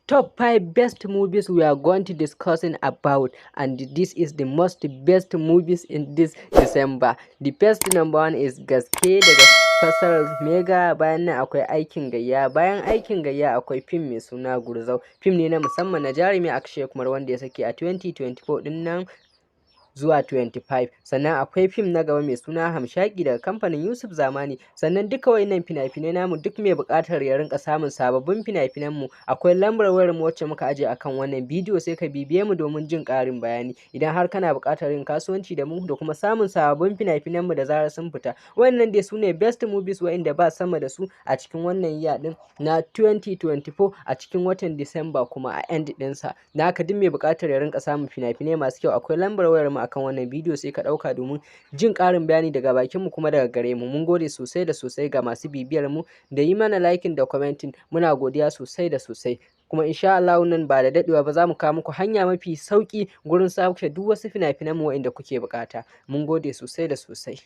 top 5 best movies we are going to discussing about, and this is the most best movies in this December. The first number one is gaske daga fassarar mega, bayan nan akwai aikin gayya, bayan aikin gayya akwai fim mai suna gurzau, fim ne na musamman na jarumi Akshay Kumar wanda ya saki a 2024 din nan zuwa 25. Sannan akwai fim na gaba mai suna Hamshaki daga kamfanin Yusuf Zamani. Sannan duka wayannan fina-finai namu duk mai buƙatar ya rinka samun sababbin fina-finan mu, akwai lambar wayar mu wacce muka aje akan wannan bidiyo, sai ka bibiye mu domin jin ƙarin bayani idan har kana buƙatar yin kasuwanci da mu da kuma samun sababbin fina-finan mu da zarar sun fita. Wayannan dai sune best movies wa'inda ba sama da su a cikin wannan year din na 2024 a cikin watan Disamba kuma a end ɗinsa. Da haka duk mai buƙatar ya rinka samun fina-finai masu kyau akwai lambar wayar mu akan wannan bidiyo, sai ka ɗauka domin jin ƙarin bayani daga bakin mu kuma daga gare mu. Mun gode sosai da sosai ga masu bibiyar mu da yi mana liking da commenting, muna godiya sosai da sosai. Kuma insha Allah nan ba da daɗewa ba za mu kawo muku hanya mafi sauƙi gurin sauke duk wasu fina-finan mu waɗanda kuke buƙata. Mun gode sosai da sosai.